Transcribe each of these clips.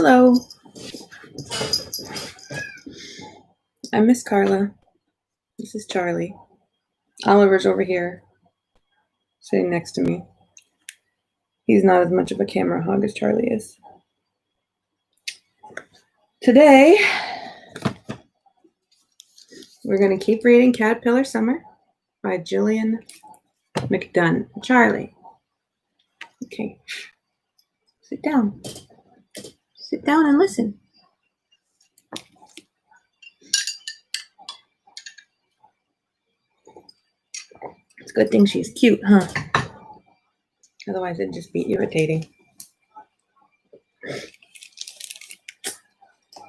Hello. I'm Miss Carla. This is Charlie. Oliver's over here, sitting next to me. He's not as much of a camera hog as Charlie is. Today, we're going to keep reading Caterpillar Summer by Gillian McDunn. Charlie. Okay. Sit down. Sit down and listen. It's a good thing she's cute, huh? Otherwise, it'd just be irritating.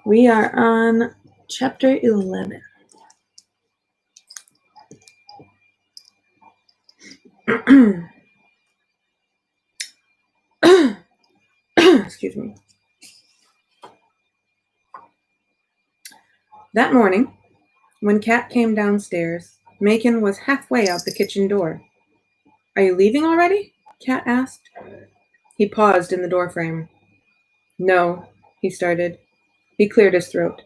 We are on chapter 11. Excuse me. That morning, when Kat came downstairs, Macon was halfway out the kitchen door. "Are you leaving already?" Kat asked. He paused in the doorframe. "No," he started. He cleared his throat.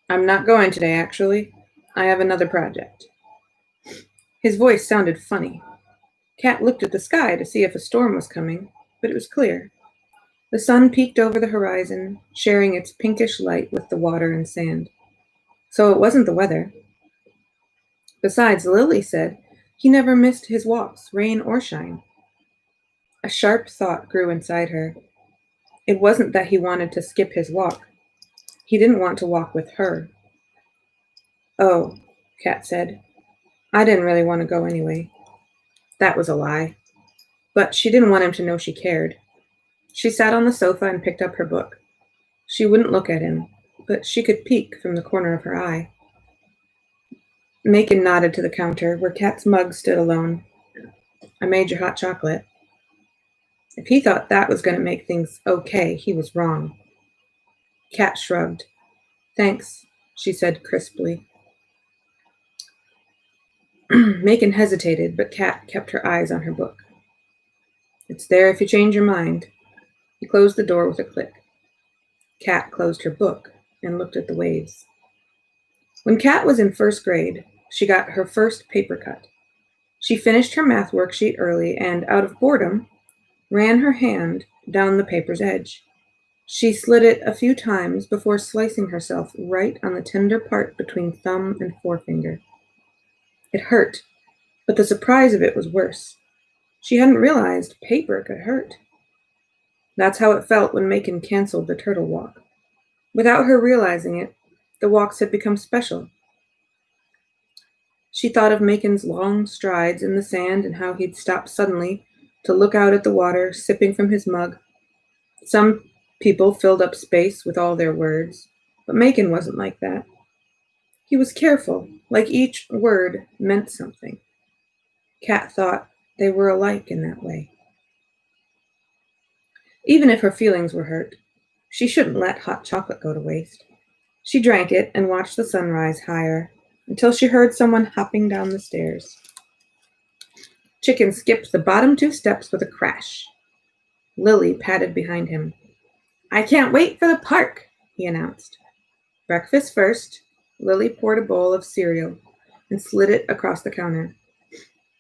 "I'm not going today, actually. I have another project." His voice sounded funny. Kat looked at the sky to see if a storm was coming, but it was clear. The sun peeked over the horizon, sharing its pinkish light with the water and sand. So it wasn't the weather. Besides, Lily said he never missed his walks, rain or shine. A sharp thought grew inside her. It wasn't that he wanted to skip his walk. He didn't want to walk with her. "Oh," Kat said. "I didn't really want to go anyway." That was a lie. But she didn't want him to know she cared. She sat on the sofa and picked up her book. She wouldn't look at him, but she could peek from the corner of her eye. Macon nodded to the counter, where Kat's mug stood alone. "I made your hot chocolate." If he thought that was going to make things okay, he was wrong. Kat shrugged. "Thanks," she said crisply. Macon hesitated, but Kat kept her eyes on her book. "It's there if you change your mind." He closed the door with a click. Kat closed her book and looked at the waves. When Kat was in first grade, she got her first paper cut. She finished her math worksheet early and, out of boredom, ran her hand down the paper's edge. She slid it a few times before slicing herself right on the tender part between thumb and forefinger. It hurt, but the surprise of it was worse. She hadn't realized paper could hurt. That's how it felt when Macon canceled the turtle walk. Without her realizing it, the walks had become special. She thought of Macon's long strides in the sand and how he'd stop suddenly to look out at the water, sipping from his mug. Some people filled up space with all their words, but Macon wasn't like that. He was careful, like each word meant something. Kat thought they were alike in that way. Even if her feelings were hurt, she shouldn't let hot chocolate go to waste. She drank it and watched the sun rise higher until she heard someone hopping down the stairs. Chicken skipped the bottom 2 steps with a crash. Lily padded behind him. "I can't wait for the park," he announced. "Breakfast first." Lily poured a bowl of cereal and slid it across the counter.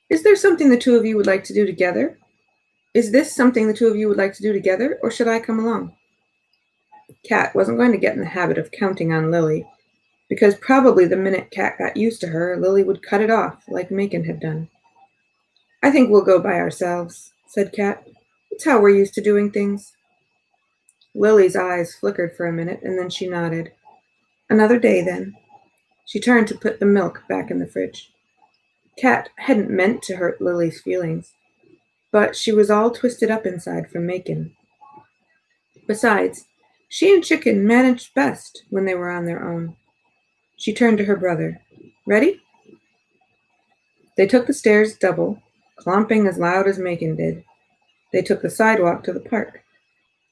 "Is there something the two of you would like to do together? Is this something the two of you would like to do together, or should I come along?" Kat wasn't going to get in the habit of counting on Lily, because probably the minute Kat got used to her, Lily would cut it off like Macon had done. "I think we'll go by ourselves," said Kat. "It's how we're used to doing things." Lily's eyes flickered for a minute, and then she nodded. "Another day, then." She turned to put the milk back in the fridge. Kat hadn't meant to hurt Lily's feelings, but she was all twisted up inside from Macon. Besides, she and Chicken managed best when they were on their own. She turned to her brother. "Ready?" They took the stairs double, clomping as loud as Macon did. They took the sidewalk to the park.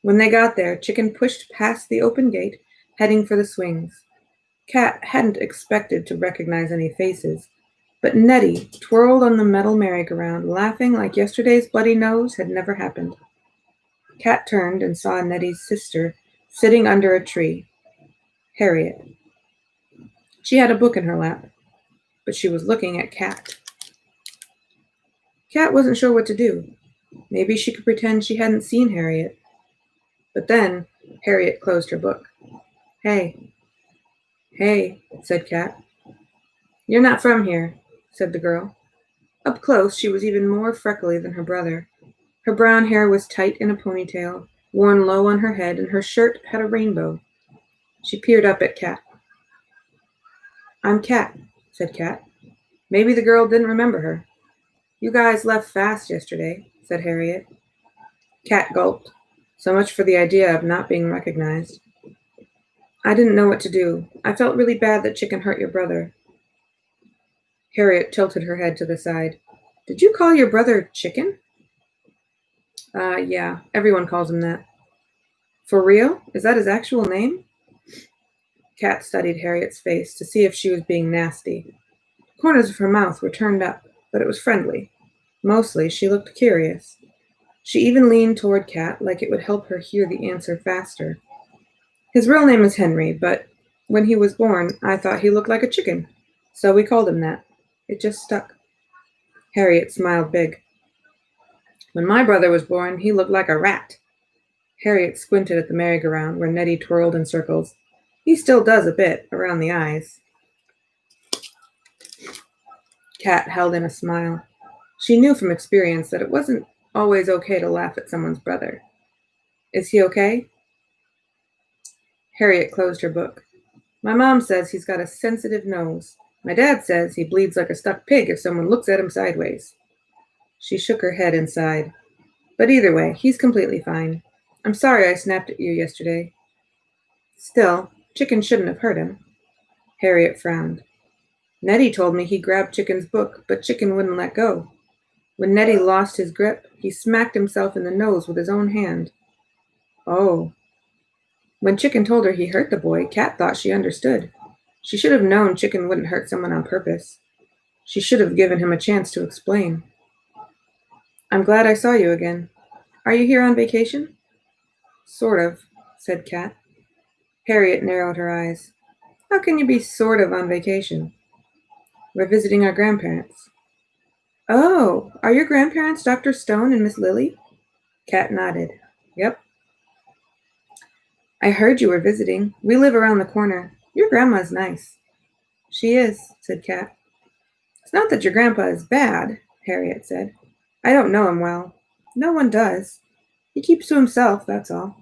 When they got there, Chicken pushed past the open gate, heading for the swings. Kat hadn't expected to recognize any faces, but Nettie twirled on the metal merry-go-round, laughing like yesterday's bloody nose had never happened. Kat turned and saw Nettie's sister sitting under a tree. Harriet. She had a book in her lap, but she was looking at Cat. Cat wasn't sure what to do. Maybe she could pretend she hadn't seen Harriet. But then Harriet closed her book. Hey, said Cat. You're not from here, said the girl. Up close, she was even more freckly than her brother. Her brown hair was tight in a ponytail, worn low on her head, and her shirt had a rainbow. She peered up at Cat. I'm Cat, said Cat. Maybe the girl didn't remember her. You guys left fast yesterday, said Harriet. Cat gulped. So much for the idea of not being recognized. I didn't know what to do. I felt really bad that Chicken hurt your brother. Harriet tilted her head to the side. Did you call your brother Chicken? Yeah, everyone calls him that. For real? Is that his actual name? Cat studied Harriet's face to see if she was being nasty. The corners of her mouth were turned up, but it was friendly. Mostly, she looked curious. She even leaned toward Cat like it would help her hear the answer faster. His real name is Henry, but when he was born, I thought he looked like a chicken, so we called him that. It just stuck. Harriet smiled big. When my brother was born, he looked like a rat. Harriet squinted at the merry-go-round where Nettie twirled in circles. He still does a bit, around the eyes. Cat held in a smile. She knew from experience that it wasn't always okay to laugh at someone's brother. Is he okay? Harriet closed her book. My mom says he's got a sensitive nose. My dad says he bleeds like a stuck pig if someone looks at him sideways. She shook her head and sighed. But either way, he's completely fine. I'm sorry I snapped at you yesterday. Still, Chicken shouldn't have hurt him. Harriet frowned. Nettie told me he grabbed Chicken's book, but Chicken wouldn't let go. When Nettie lost his grip, he smacked himself in the nose with his own hand. Oh. When Chicken told her he hurt the boy, Cat thought she understood. She should have known Chicken wouldn't hurt someone on purpose. She should have given him a chance to explain. I'm glad I saw you again. Are you here on vacation? Sort of, said Cat. Harriet narrowed her eyes. How can you be sort of on vacation? We're visiting our grandparents. Oh, are your grandparents Dr. Stone and Miss Lily? Cat nodded. Yep. I heard you were visiting. We live around the corner. Your grandma's nice. She is, said Cat. It's not that your grandpa is bad, Harriet said. I don't know him well. No one does. He keeps to himself, that's all.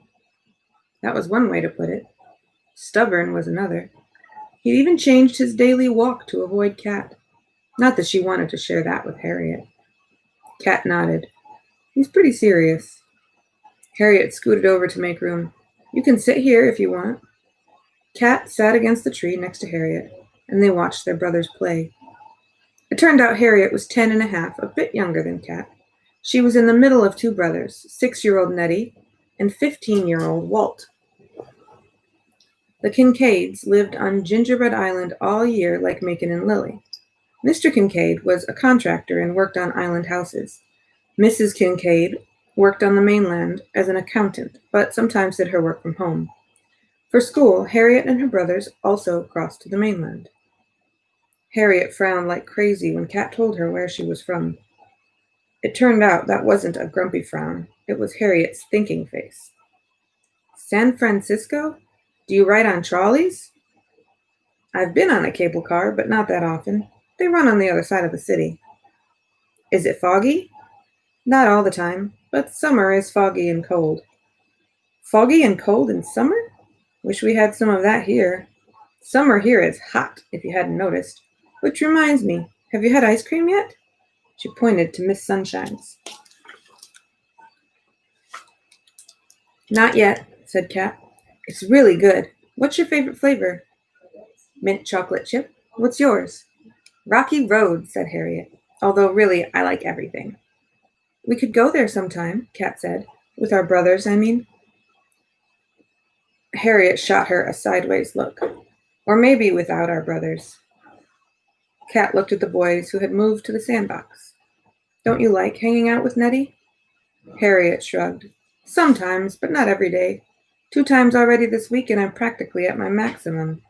That was one way to put it. Stubborn was another. He'd even changed his daily walk to avoid Cat. Not that she wanted to share that with Harriet. Cat nodded. He's pretty serious. Harriet scooted over to make room. You can sit here if you want. Cat sat against the tree next to Harriet, and they watched their brothers play. It turned out Harriet was 10 and a half, a bit younger than Cat. She was in the middle of two brothers, 6-year-old Nettie and 15-year-old Walt. The Kincaids lived on Gingerbread Island all year like Macon and Lily. Mr. Kincaid was a contractor and worked on island houses. Mrs. Kincaid worked on the mainland as an accountant, but sometimes did her work from home. For school, Harriet and her brothers also crossed to the mainland. Harriet frowned like crazy when Cat told her where she was from. It turned out that wasn't a grumpy frown. It was Harriet's thinking face. San Francisco? Do you ride on trolleys? I've been on a cable car, but not that often. They run on the other side of the city. Is it foggy? Not all the time, but summer is foggy and cold. Foggy and cold in summer? Wish we had some of that here. Summer here is hot, if you hadn't noticed. Which reminds me, have you had ice cream yet? She pointed to Miss Sunshine's. Not yet, said Cat. It's really good. What's your favorite flavor? Mint chocolate chip. What's yours? Rocky Road, said Harriet. Although really, I like everything. We could go there sometime, Cat said. With our brothers, I mean. Harriet shot her a sideways look. Or maybe without our brothers. Cat looked at the boys who had moved to the sandbox. Don't you like hanging out with Nettie? Harriet shrugged. Sometimes, but not every day. 2 times already this week and I'm practically at my maximum.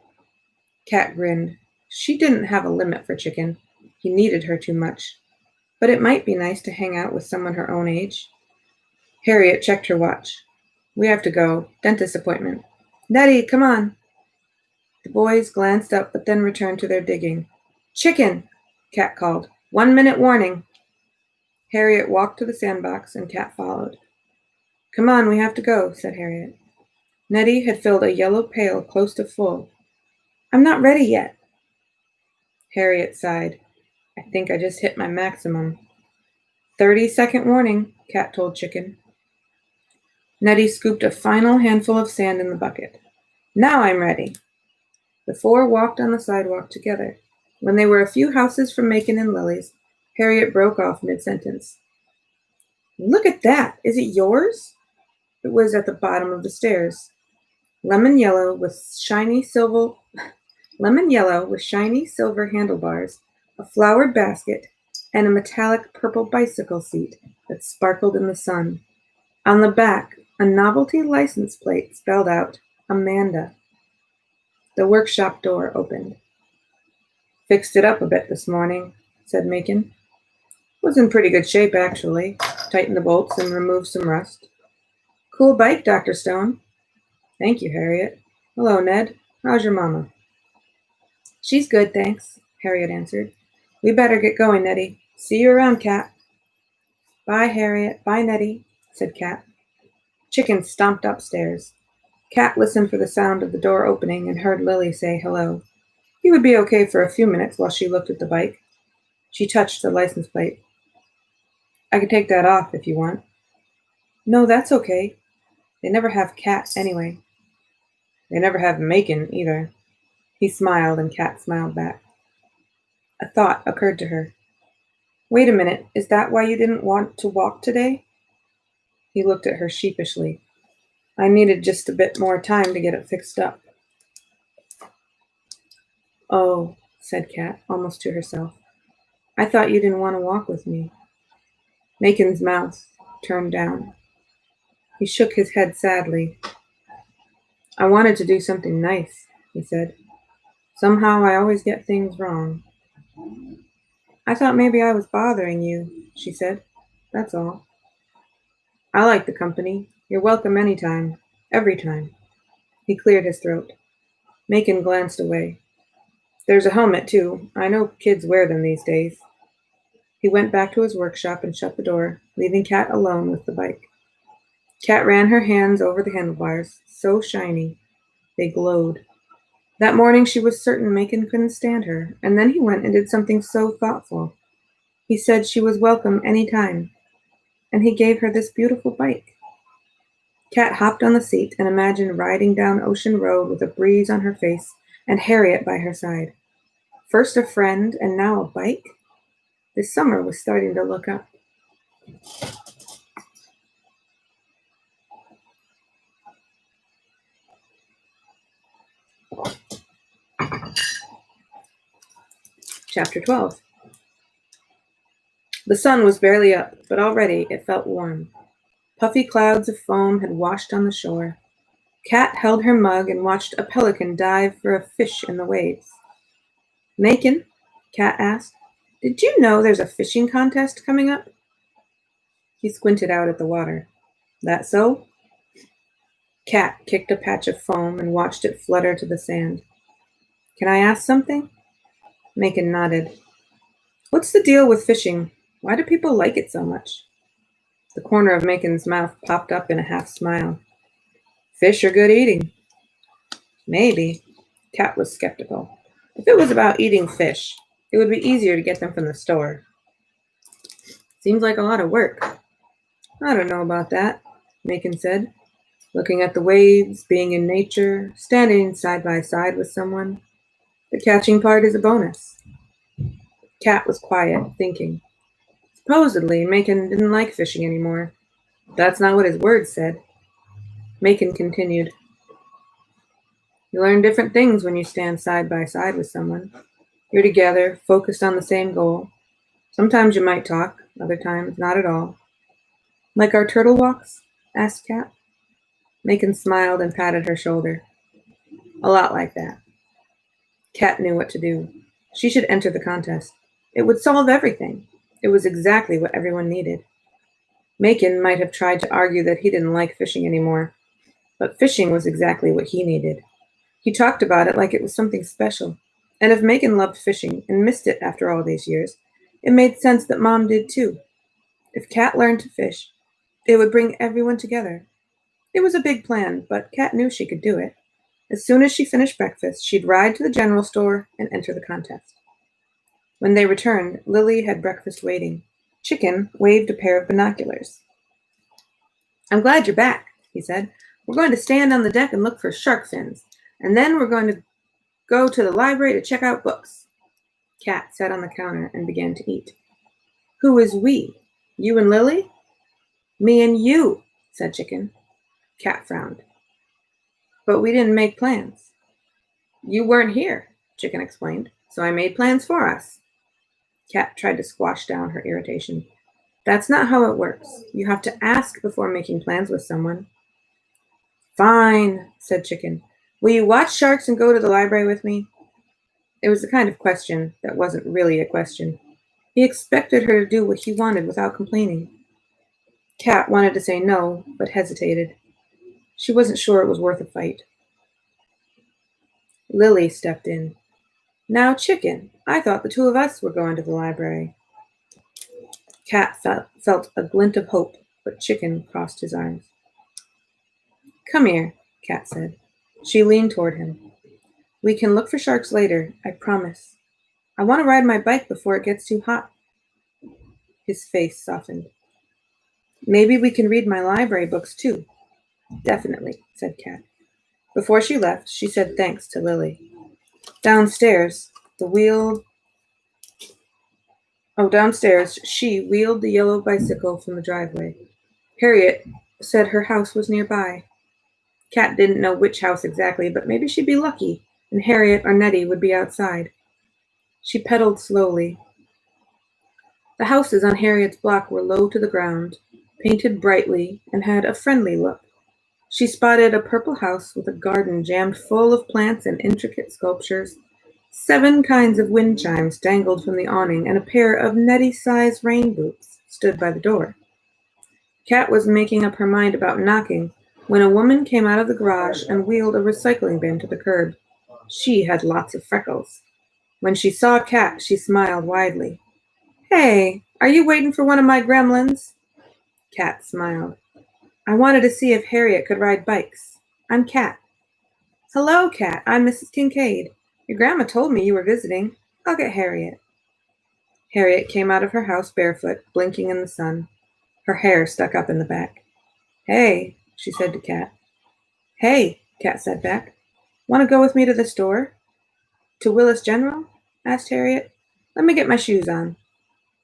Cat grinned. She didn't have a limit for Chicken. He needed her too much. But it might be nice to hang out with someone her own age. Harriet checked her watch. We have to go. Dentist appointment. Nettie, come on. The boys glanced up but then returned to their digging. Chicken, Cat called. 1 minute warning. Harriet walked to the sandbox and Cat followed. Come on, we have to go, said Harriet. Nettie had filled a yellow pail close to full. I'm not ready yet. Harriet sighed. I think I just hit my maximum. 30-second warning, Cat told Chicken. Nettie scooped a final handful of sand in the bucket. Now I'm ready. The four walked on the sidewalk together. When they were a few houses from Macon and Lily's, Harriet broke off mid-sentence. Look at that! Is it yours? It was at the bottom of the stairs. Lemon yellow with shiny silver handlebars, a flowered basket, and a metallic purple bicycle seat that sparkled in the sun. On the back, a novelty license plate spelled out, Amanda. The workshop door opened. Fixed it up a bit this morning, said Macon. Was in pretty good shape, actually. Tightened the bolts and removed some rust. Cool bike, Dr. Stone. Thank you, Harriet. Hello, Ned. How's your mama? She's good, thanks, Harriet answered. We better get going, Nettie. See you around, Cat. Bye, Harriet. Bye, Nettie, said Cat. Chicken stomped upstairs. Cat listened for the sound of the door opening and heard Lily say hello. He would be okay for a few minutes while she looked at the bike. She touched the license plate. I can take that off if you want. No, that's okay. They never have Cat anyway. They never have Macon either. He smiled and Cat smiled back. A thought occurred to her. Wait a minute, is that why you didn't want to walk today? He looked at her sheepishly. I needed just a bit more time to get it fixed up. Oh, said Cat, almost to herself. I thought you didn't want to walk with me. Macon's mouth turned down. He shook his head sadly. I wanted to do something nice, he said. Somehow I always get things wrong. I thought maybe I was bothering you, she said. That's all. I like the company. You're welcome anytime. Every time. He cleared his throat. Macon glanced away. There's a helmet, too. I know kids wear them these days. He went back to his workshop and shut the door, leaving Cat alone with the bike. Cat ran her hands over the handlebars, so shiny. They glowed. That morning she was certain Macon couldn't stand her, and then he went and did something so thoughtful. He said she was welcome any time, and he gave her this beautiful bike. Cat hopped on the seat and imagined riding down Ocean Road with a breeze on her face and Harriet by her side. First a friend and now a bike? This summer was starting to look up. Chapter 12. The sun was barely up, but already it felt warm. Puffy clouds of foam had washed on the shore. Cat held her mug and watched a pelican dive for a fish in the waves. Macon, Cat asked, did you know there's a fishing contest coming up? He squinted out at the water. That so? Cat kicked a patch of foam and watched it flutter to the sand. Can I ask something? Macon nodded. What's the deal with fishing? Why do people like it so much? The corner of Macon's mouth popped up in a half smile. Fish are good eating. Maybe. Cat was skeptical. If it was about eating fish, it would be easier to get them from the store. Seems like a lot of work. I don't know about that, Macon said, looking at the waves, being in nature, standing side by side with someone. The catching part is a bonus. Cat was quiet, thinking. Supposedly, Macon didn't like fishing anymore. That's not what his words said. Macon continued. You learn different things when you stand side by side with someone. You're together, focused on the same goal. Sometimes you might talk, other times not at all. Like our turtle walks? Asked Cat. Macon smiled and patted her shoulder. A lot like that. Kat knew what to do. She should enter the contest. It would solve everything. It was exactly what everyone needed. Macon might have tried to argue that he didn't like fishing anymore, but fishing was exactly what he needed. He talked about it like it was something special. And if Macon loved fishing and missed it after all these years, it made sense that Mom did too. If Kat learned to fish, it would bring everyone together. It was a big plan, but Kat knew she could do it. As soon as she finished breakfast, she'd ride to the general store and enter the contest. When they returned, Lily had breakfast waiting. Chicken waved a pair of binoculars. "I'm glad you're back," he said. "We're going to stand on the deck and look for shark fins, and then we're going to go to the library to check out books." Kat sat on the counter and began to eat. "Who is we? You and Lily?" "Me and you," said Chicken. Kat frowned. "But we didn't make plans." "You weren't here," Chicken explained, "so I made plans for us." Kat tried to squash down her irritation. "That's not how it works. You have to ask before making plans with someone." "Fine," said Chicken. "Will you watch sharks and go to the library with me?" It was the kind of question that wasn't really a question. He expected her to do what he wanted without complaining. Kat wanted to say no, but hesitated. She wasn't sure it was worth a fight. Lily stepped in. "Now, Chicken, I thought the two of us were going to the library." Kat felt a glint of hope, but Chicken crossed his arms. "Come here," Kat said. She leaned toward him. "We can look for sharks later, I promise. I want to ride my bike before it gets too hot." His face softened. "Maybe we can read my library books too." "Definitely," said Kat. Before she left, she said thanks to Lily. Downstairs, she wheeled the yellow bicycle from the driveway. Harriet said her house was nearby. Kat didn't know which house exactly, but maybe she'd be lucky, and Harriet or Nettie would be outside. She pedaled slowly. The houses on Harriet's block were low to the ground, painted brightly, and had a friendly look. She spotted a purple house with a garden jammed full of plants and intricate sculptures. 7 kinds of wind chimes dangled from the awning, and a pair of Nettie-sized rain boots stood by the door. Kat was making up her mind about knocking when a woman came out of the garage and wheeled a recycling bin to the curb. She had lots of freckles. When she saw Kat, she smiled widely. "Hey, are you waiting for one of my gremlins?" Kat smiled. "I wanted to see if Harriet could ride bikes. I'm Kat." "Hello, Kat. I'm Mrs. Kincaid. Your grandma told me you were visiting. I'll get Harriet." Harriet came out of her house barefoot, blinking in the sun. Her hair stuck up in the back. "Hey," she said to Kat. "Hey," Kat said back. "Want to go with me to the store?" "To Willis General?" asked Harriet. "Let me get my shoes on."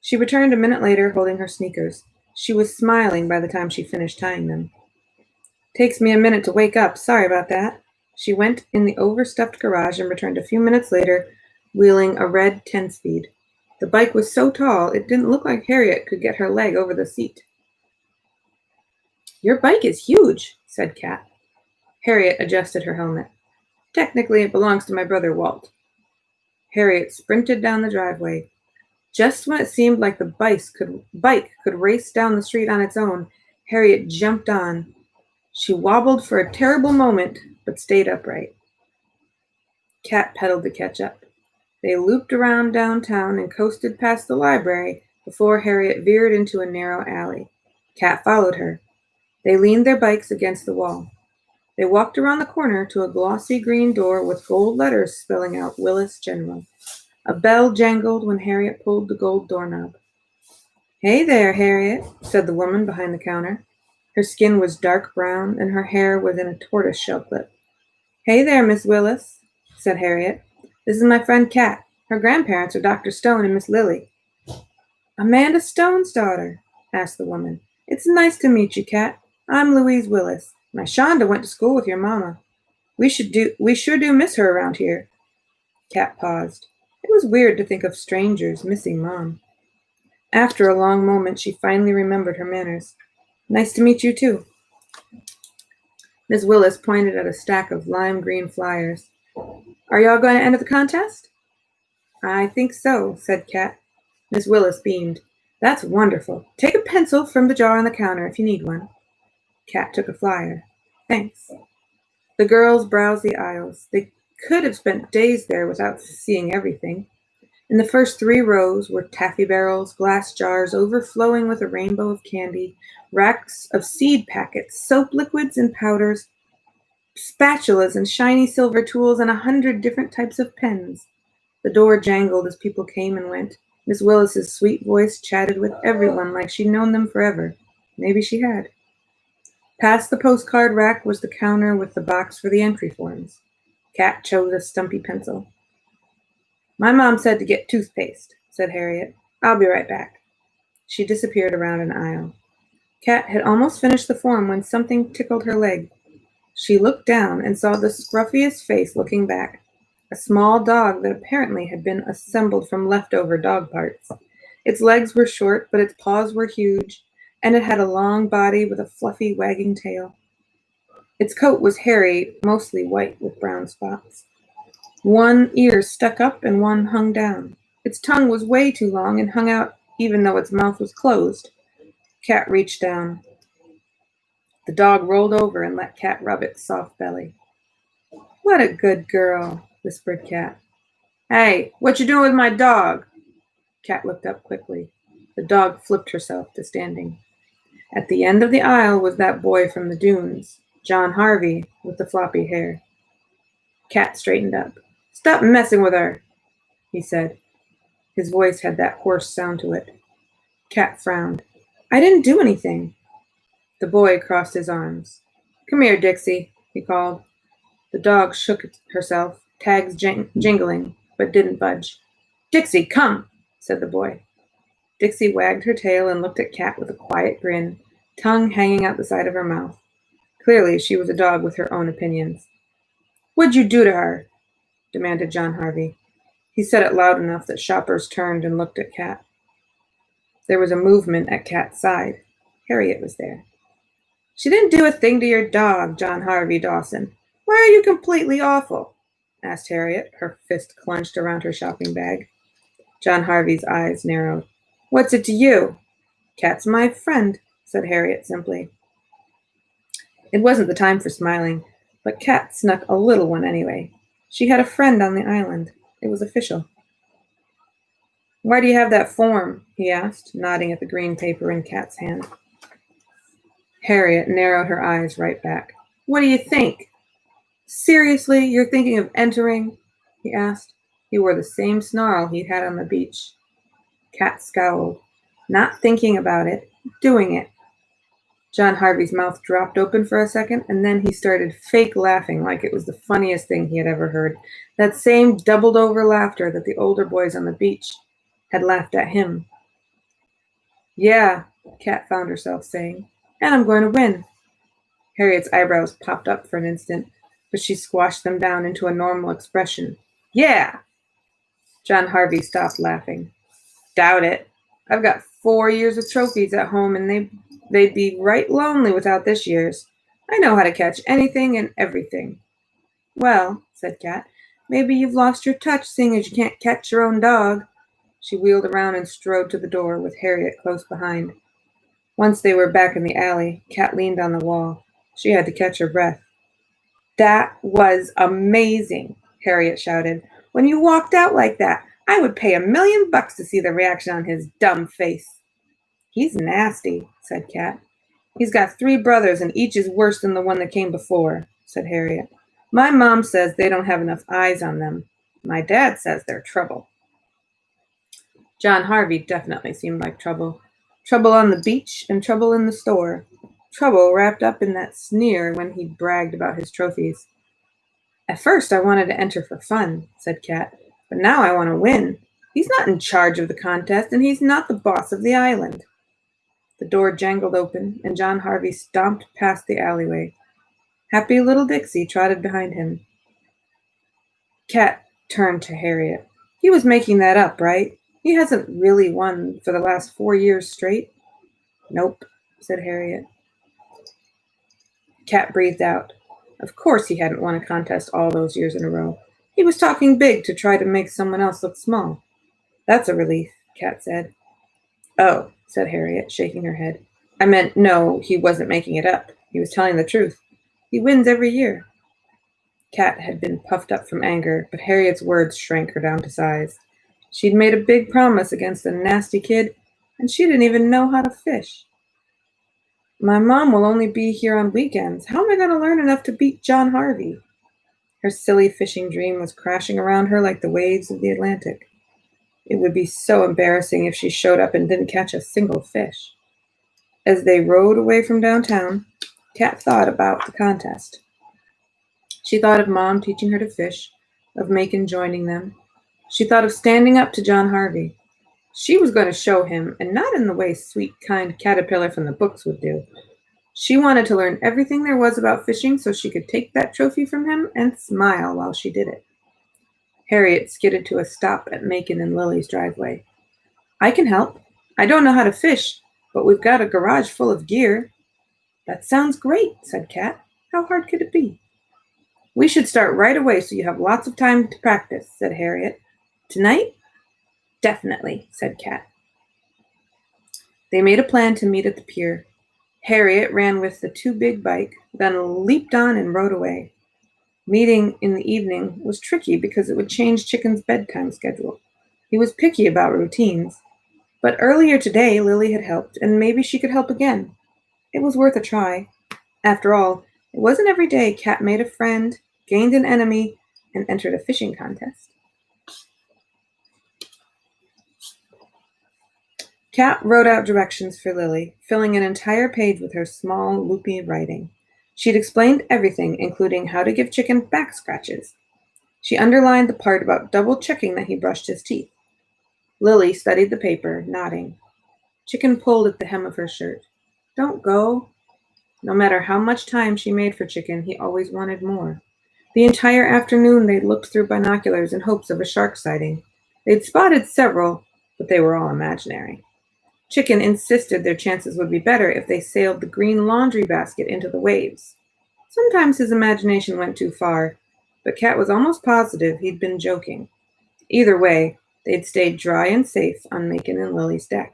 She returned a minute later holding her sneakers. She was smiling by the time she finished tying them. "Takes me a minute to wake up. Sorry about that." She went in the overstuffed garage and returned a few minutes later, wheeling a red 10-speed. The bike was so tall, it didn't look like Harriet could get her leg over the seat. "Your bike is huge," said Kat. Harriet adjusted her helmet. "Technically, it belongs to my brother Walt." Harriet sprinted down the driveway. Just when it seemed like the bike could race down the street on its own, Harriet jumped on. She wobbled for a terrible moment, but stayed upright. Kat pedaled to catch up. They looped around downtown and coasted past the library before Harriet veered into a narrow alley. Kat followed her. They leaned their bikes against the wall. They walked around the corner to a glossy green door with gold letters spelling out Willis General. A bell jangled when Harriet pulled the gold doorknob. "Hey there, Harriet," said the woman behind the counter. Her skin was dark brown, and her hair was in a tortoise-shell clip. "Hey there, Miss Willis," said Harriet. "This is my friend Kat. Her grandparents are Dr. Stone and Miss Lily." "Amanda Stone's daughter?" asked the woman. "It's nice to meet you, Kat. I'm Louise Willis. My Shonda went to school with your mama. We sure do miss her around here." Kat paused. It was weird to think of strangers missing Mom. After a long moment, she finally remembered her manners. "Nice to meet you, too." Miss Willis pointed at a stack of lime green flyers. Are y'all going to enter the contest? I think so, said Kat. Miss Willis beamed. That's wonderful. Take a pencil from the jar on the counter if you need one. Kat took a flyer. Thanks. The girls browsed the aisles. They could have spent days there without seeing everything. In the first 3 rows were taffy barrels, glass jars overflowing with a rainbow of candy, racks of seed packets, soap liquids and powders, spatulas and shiny silver tools, and 100 different types of pens. The door jangled as people came and went. Miss Willis's sweet voice chatted with everyone like she'd known them forever. Maybe she had. Past the postcard rack was the counter with the box for the entry forms. Kat chose a stumpy pencil. My mom said to get toothpaste, said Harriet. I'll be right back. She disappeared around an aisle. Kat had almost finished the form when something tickled her leg. She looked down and saw the scruffiest face looking back. A small dog that apparently had been assembled from leftover dog parts. Its legs were short, but its paws were huge, and it had a long body with a fluffy, wagging tail. Its coat was hairy, mostly white with brown spots. One ear stuck up and one hung down. Its tongue was way too long and hung out even though its mouth was closed. Kat reached down. The dog rolled over and let Kat rub its soft belly. What a good girl, whispered Kat. Hey, what you doing with my dog? Kat looked up quickly. The dog flipped herself to standing. At the end of the aisle was that boy from the dunes, John Harvey, with the floppy hair. Kat straightened up. Stop messing with her, he said. His voice had that hoarse sound to it. Kat frowned. I didn't do anything. The boy crossed his arms. Come here, Dixie, he called. The dog shook herself, tags jingling, but didn't budge. Dixie, come, said the boy. Dixie wagged her tail and looked at Kat with a quiet grin, tongue hanging out the side of her mouth. Clearly, she was a dog with her own opinions. What'd you do to her? Demanded John Harvey. He said it loud enough that shoppers turned and looked at Kat. There was a movement at Kat's side. Harriet was there. She didn't do a thing to your dog, John Harvey Dawson. Why are you completely awful? Asked Harriet, her fist clenched around her shopping bag. John Harvey's eyes narrowed. What's it to you? Kat's my friend, said Harriet simply. It wasn't the time for smiling, but Kat snuck a little one anyway. She had a friend on the island. It was official. Why do you have that form? He asked, nodding at the green paper in Kat's hand. Harriet narrowed her eyes right back. What do you think? Seriously, you're thinking of entering? He asked. He wore the same snarl he'd had on the beach. Kat scowled. Not thinking about it, doing it. John Harvey's mouth dropped open for a second, and then he started fake laughing like it was the funniest thing he had ever heard. That same doubled-over laughter that the older boys on the beach had laughed at him. Yeah, Kat found herself saying, and I'm going to win. Harriet's eyebrows popped up for an instant, but she squashed them down into a normal expression. Yeah! John Harvey stopped laughing. Doubt it. I've got 4 years of trophies at home, and they'd be right lonely without this year's. I know how to catch anything and everything. Well, said Kat, maybe you've lost your touch, seeing as you can't catch your own dog. She wheeled around and strode to the door, with Harriet close behind. Once they were back in the alley, Kat leaned on the wall. She had to catch her breath. That was amazing, Harriet shouted. When you walked out like that, I would pay $1 million to see the reaction on his dumb face. He's nasty, said Kat. He's got 3 brothers, and each is worse than the one that came before, said Harriet. My mom says they don't have enough eyes on them. My dad says they're trouble. John Harvey definitely seemed like trouble. Trouble on the beach and trouble in the store. Trouble wrapped up in that sneer when he bragged about his trophies. At first I wanted to enter for fun, said Kat, but now I want to win. He's not in charge of the contest, and he's not the boss of the island. The door jangled open, and John Harvey stomped past the alleyway. Happy little Dixie trotted behind him. Kat turned to Harriet. He was making that up, right? He hasn't really won for the last 4 years straight. Nope, said Harriet. Cat breathed out. Of course he hadn't won a contest all those years in a row. He was talking big to try to make someone else look small. That's a relief, Cat said. Oh, said Harriet, shaking her head. I meant, no, he wasn't making it up. He was telling the truth. He wins every year. Cat had been puffed up from anger, but Harriet's words shrank her down to size. She'd made a big promise against a nasty kid, and she didn't even know how to fish. My mom will only be here on weekends. How am I going to learn enough to beat John Harvey? Her silly fishing dream was crashing around her like the waves of the Atlantic. It would be so embarrassing if she showed up and didn't catch a single fish. As they rode away from downtown, Cat thought about the contest. She thought of Mom teaching her to fish, of Macon joining them. She thought of standing up to John Harvey. She was going to show him, and not in the way sweet, kind caterpillar from the books would do. She wanted to learn everything there was about fishing so she could take that trophy from him and smile while she did it. Harriet skidded to a stop at Macon and Lily's driveway. I can help. I don't know how to fish, but we've got a garage full of gear. That sounds great, said Cat. How hard could it be? We should start right away so you have lots of time to practice, said Harriet. Tonight? Definitely, said Cat. They made a plan to meet at the pier. Harriet ran with the too big bike, then leaped on and rode away. Meeting in the evening was tricky because it would change Chicken's bedtime schedule. He was picky about routines. But earlier today, Lily had helped, and maybe she could help again. It was worth a try. After all, it wasn't every day Cat made a friend, gained an enemy, and entered a fishing contest. Cat wrote out directions for Lily, filling an entire page with her small, loopy writing. She'd explained everything, including how to give Chicken back scratches. She underlined the part about double-checking that he brushed his teeth. Lily studied the paper, nodding. Chicken pulled at the hem of her shirt. Don't go. No matter how much time she made for Chicken, he always wanted more. The entire afternoon they'd looked through binoculars in hopes of a shark sighting. They'd spotted several, but they were all imaginary. Chicken insisted their chances would be better if they sailed the green laundry basket into the waves. Sometimes his imagination went too far, but Cat was almost positive he'd been joking. Either way, they'd stayed dry and safe on Macon and Lily's deck.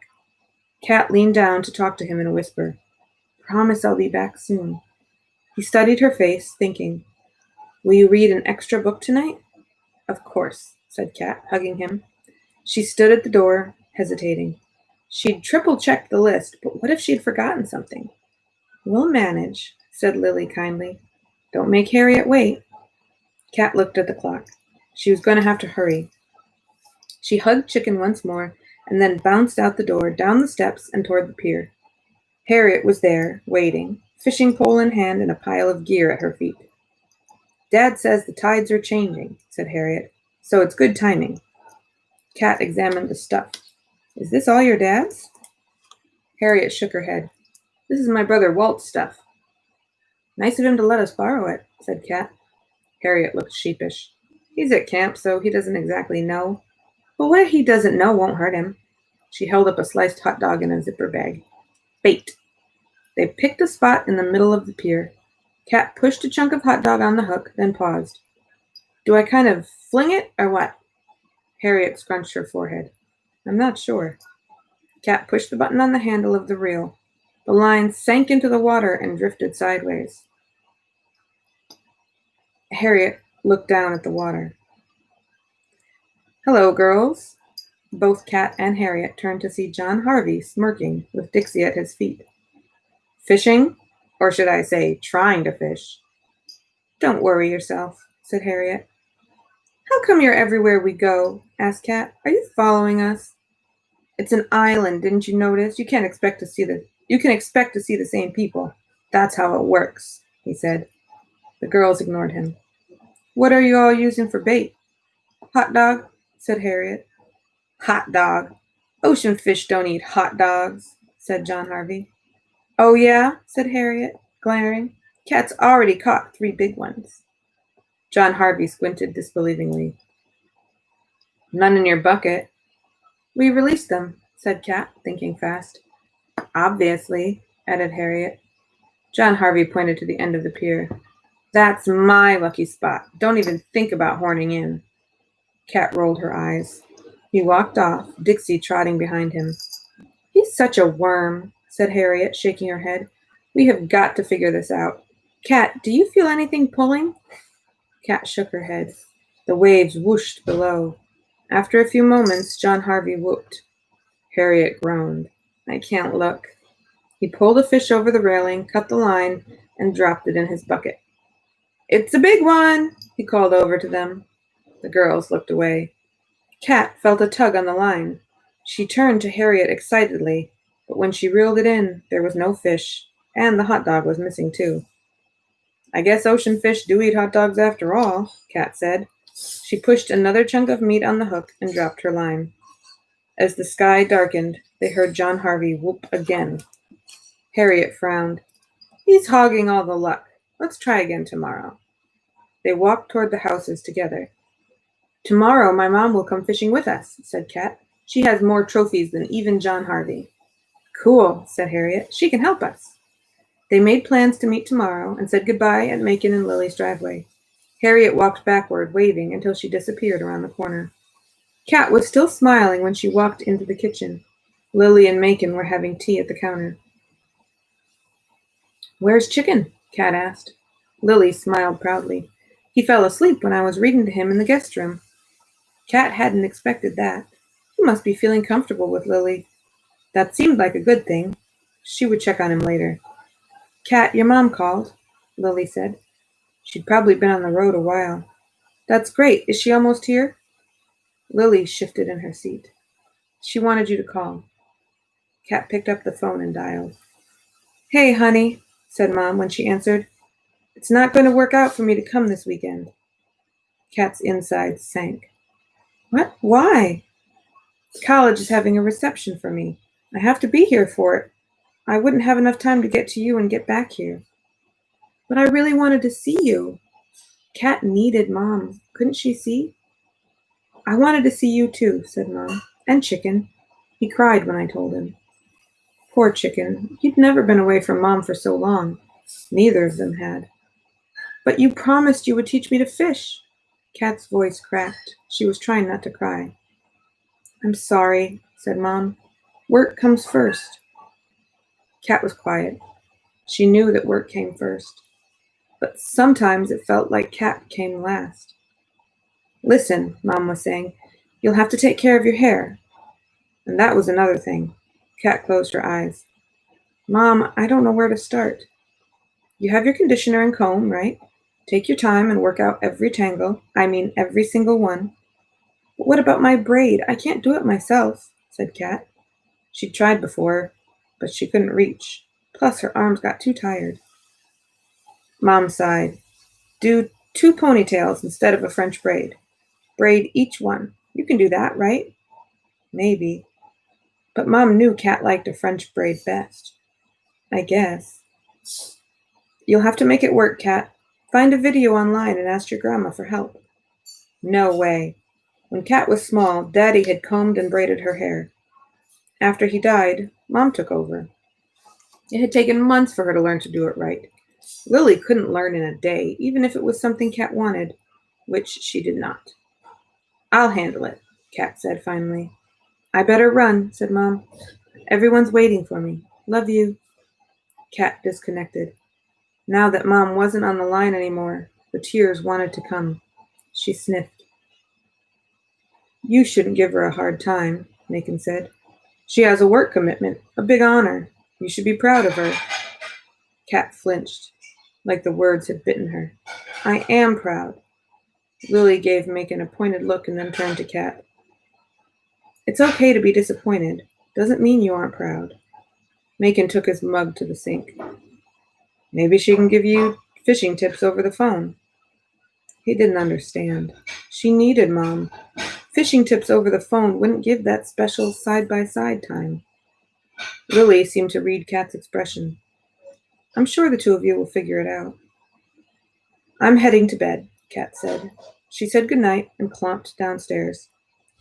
Cat leaned down to talk to him in a whisper. Promise I'll be back soon. He studied her face, thinking, Will you read an extra book tonight? Of course, said Cat, hugging him. She stood at the door, hesitating. She'd triple-checked the list, but what if she'd forgotten something? We'll manage, said Lily kindly. Don't make Harriet wait. Cat looked at the clock. She was going to have to hurry. She hugged Chicken once more and then bounced out the door, down the steps, and toward the pier. Harriet was there, waiting, fishing pole in hand and a pile of gear at her feet. Dad says the tides are changing, said Harriet, so it's good timing. Cat examined the stuff. Is this all your dad's? Harriet shook her head. This is my brother Walt's stuff. Nice of him to let us borrow it, said Cat. Harriet looked sheepish. He's at camp, so he doesn't exactly know. But what he doesn't know won't hurt him. She held up a sliced hot dog in a zipper bag. Bait. They picked a spot in the middle of the pier. Cat pushed a chunk of hot dog on the hook, then paused. Do I kind of fling it, or what? Harriet scrunched her forehead. I'm not sure. Cat pushed the button on the handle of the reel. The line sank into the water and drifted sideways. Harriet looked down at the water. Hello, girls. Both Cat and Harriet turned to see John Harvey smirking with Dixie at his feet. Fishing? Or should I say, trying to fish? Don't worry yourself, said Harriet. How come you're everywhere we go? Asked Cat. Are you following us? It's an island, didn't you notice? You can expect to see the same people. That's how it works, he said. The girls ignored him. What are you all using for bait? Hot dog, said Harriet. Hot dog. Ocean fish don't eat hot dogs, said John Harvey. Oh yeah, said Harriet, glaring. Cat's already caught 3 big ones. John Harvey squinted disbelievingly. None in your bucket. We released them, said Cat, thinking fast. Obviously, added Harriet. John Harvey pointed to the end of the pier. That's my lucky spot. Don't even think about horning in. Kat rolled her eyes. He walked off, Dixie trotting behind him. He's such a worm, said Harriet, shaking her head. We have got to figure this out. Kat, do you feel anything pulling? Kat shook her head. The waves whooshed below. After a few moments, John Harvey whooped. Harriet groaned. I can't look. He pulled a fish over the railing, cut the line, and dropped it in his bucket. It's a big one, he called over to them. The girls looked away. Kat felt a tug on the line. She turned to Harriet excitedly, but when she reeled it in, there was no fish, and the hot dog was missing too. I guess ocean fish do eat hot dogs after all, Kat said. She pushed another chunk of meat on the hook and dropped her line. As the sky darkened, they heard John Harvey whoop again. Harriet frowned. He's hogging all the luck. Let's try again tomorrow. They walked toward the houses together. Tomorrow my mom will come fishing with us, said Kat. She has more trophies than even John Harvey. Cool, said Harriet. She can help us. They made plans to meet tomorrow and said goodbye at Macon and Lily's driveway. Harriet walked backward, waving until she disappeared around the corner. Kat was still smiling when she walked into the kitchen. Lily and Macon were having tea at the counter. Where's Chicken? Kat asked. Lily smiled proudly. He fell asleep when I was reading to him in the guest room. Kat hadn't expected that. He must be feeling comfortable with Lily. That seemed like a good thing. She would check on him later. Kat, your mom called, Lily said. She'd probably been on the road a while. That's great. Is she almost here? Lily shifted in her seat. She wanted you to call. Kat picked up the phone and dialed. Hey, honey, said Mom when she answered. It's not going to work out for me to come this weekend. Kat's insides sank. What? Why? College is having a reception for me. I have to be here for it. I wouldn't have enough time to get to you and get back here. But I really wanted to see you. Kat needed Mom. Couldn't she see? I wanted to see you too, said Mom. And Chicken. He cried when I told him. Poor Chicken. He'd never been away from Mom for so long. Neither of them had. But you promised you would teach me to fish. Kat's voice cracked. She was trying not to cry. I'm sorry, said Mom. Work comes first. Kat was quiet. She knew that work came first. But sometimes it felt like Kat came last. Listen, Mom was saying, you'll have to take care of your hair. And that was another thing. Kat closed her eyes. Mom, I don't know where to start. You have your conditioner and comb, right? Take your time and work out every tangle. I mean every single one. But what about my braid? I can't do it myself, said Kat. She'd tried before, but she couldn't reach. Plus, her arms got too tired. Mom sighed. Do 2 ponytails instead of a French braid. Braid each one. You can do that, right? Maybe. But Mom knew Kat liked a French braid best. I guess. You'll have to make it work, Kat. Find a video online and ask your grandma for help. No way. When Kat was small, Daddy had combed and braided her hair. After he died, Mom took over. It had taken months for her to learn to do it right. Lily couldn't learn in a day, even if it was something Kat wanted, which she did not. I'll handle it, Kat said finally. I better run, said Mom. Everyone's waiting for me. Love you. Kat disconnected. Now that Mom wasn't on the line anymore, the tears wanted to come. She sniffed. You shouldn't give her a hard time, Macon said. She has a work commitment, a big honor. You should be proud of her. Kat flinched, like the words had bitten her. I am proud. Lily gave Macon a pointed look and then turned to Kat. It's okay to be disappointed. Doesn't mean you aren't proud. Macon took his mug to the sink. Maybe she can give you fishing tips over the phone. He didn't understand. She needed Mom. Fishing tips over the phone wouldn't give that special side-by-side time. Lily seemed to read Kat's expression. I'm sure the two of you will figure it out. I'm heading to bed, Kat said. She said goodnight and clomped downstairs.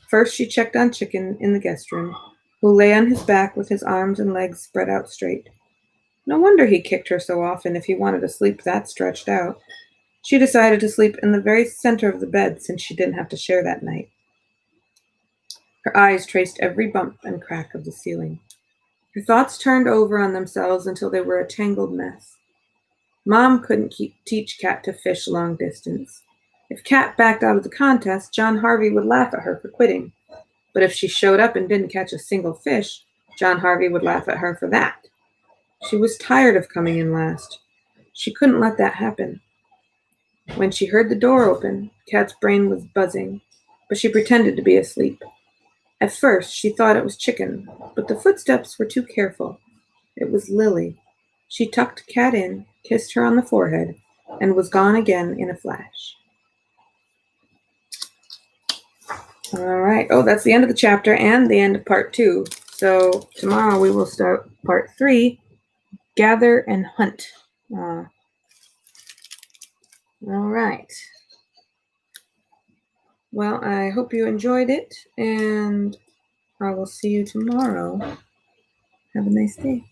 First, she checked on Chicken in the guest room, who lay on his back with his arms and legs spread out straight. No wonder he kicked her so often if he wanted to sleep that stretched out. She decided to sleep in the very center of the bed since she didn't have to share that night. Her eyes traced every bump and crack of the ceiling. Her thoughts turned over on themselves until they were a tangled mess. Mom couldn't teach Kat to fish long distance. If Kat backed out of the contest, John Harvey would laugh at her for quitting. But if she showed up and didn't catch a single fish, John Harvey would laugh at her for that. She was tired of coming in last. She couldn't let that happen. When she heard the door open, Kat's brain was buzzing, but she pretended to be asleep. At first, she thought it was Chicken, but the footsteps were too careful. It was Lily. She tucked Kat in, kissed her on the forehead, and was gone again in a flash. All right. Oh, that's the end of the chapter and the end of part 2. So tomorrow we will start part 3, Gather and Hunt. All right. Well, I hope you enjoyed it, and I will see you tomorrow. Have a nice day.